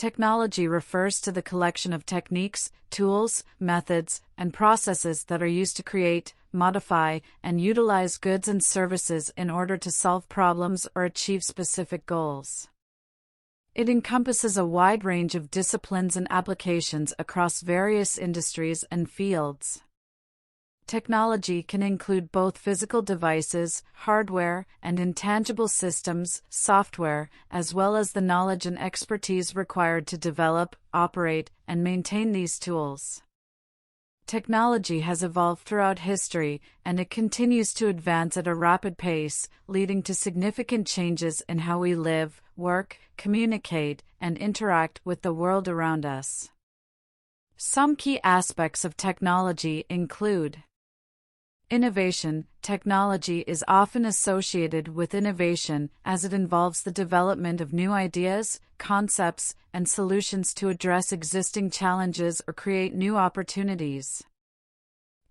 Technology refers to the collection of techniques, tools, methods, and processes that are used to create, modify, and utilize goods and services in order to solve problems or achieve specific goals. It encompasses a wide range of disciplines and applications across various industries and fields. Technology can include both physical devices, hardware, and intangible systems, software, as well as the knowledge and expertise required to develop, operate, and maintain these tools. Technology has evolved throughout history, and it continues to advance at a rapid pace, leading to significant changes in how we live, work, communicate, and interact with the world around us. Some key aspects of technology include innovation. Technology is often associated with innovation as it involves the development of new ideas, concepts, and solutions to address existing challenges or create new opportunities.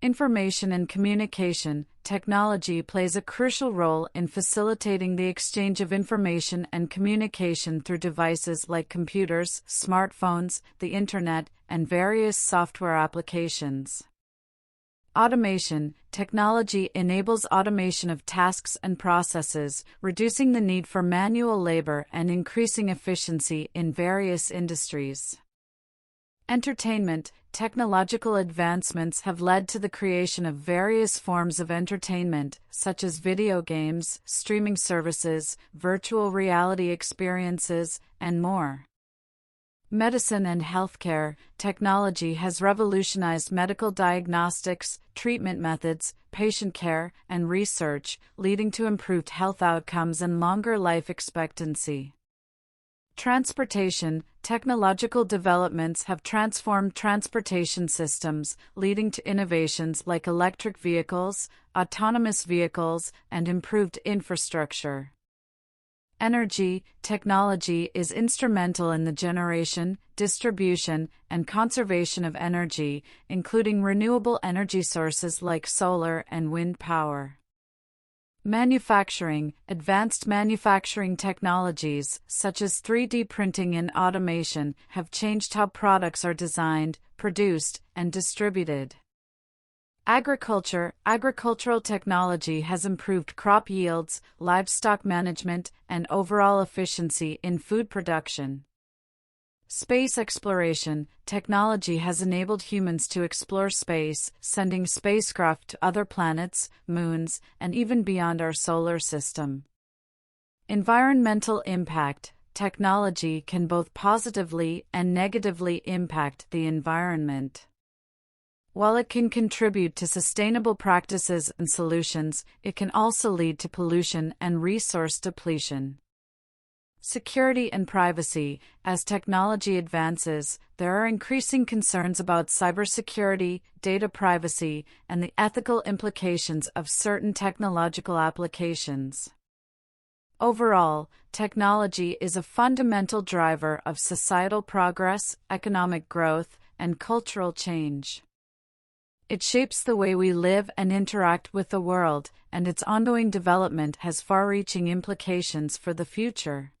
Information and communication. Technology plays a crucial role in facilitating the exchange of information and communication through devices like computers, smartphones, the internet, and various software applications. Automation. Technology enables automation of tasks and processes, reducing the need for manual labor and increasing efficiency in various industries. Entertainment. Technological advancements have led to the creation of various forms of entertainment, such as video games, streaming services, virtual reality experiences, and more. Medicine and healthcare. Technology has revolutionized medical diagnostics, treatment methods, patient care, and research, leading to improved health outcomes and longer life expectancy. Transportation. Technological developments have transformed transportation systems, leading to innovations like electric vehicles, autonomous vehicles, and improved infrastructure. Energy. Technology is instrumental in the generation, distribution, and conservation of energy, including renewable energy sources like solar and wind power. Manufacturing. Advanced manufacturing technologies, such as 3D printing and automation, have changed how products are designed, produced, and distributed. Agriculture. Agricultural technology has improved crop yields, livestock management, and overall efficiency in food production. Space exploration. Technology has enabled humans to explore space, sending spacecraft to other planets, moons, and even beyond our solar system. Environmental impact. Technology can both positively and negatively impact the environment. While it can contribute to sustainable practices and solutions, it can also lead to pollution and resource depletion. Security and privacy. As technology advances, there are increasing concerns about cybersecurity, data privacy, and the ethical implications of certain technological applications. Overall, technology is a fundamental driver of societal progress, economic growth, and cultural change. It shapes the way we live and interact with the world, and its ongoing development has far-reaching implications for the future.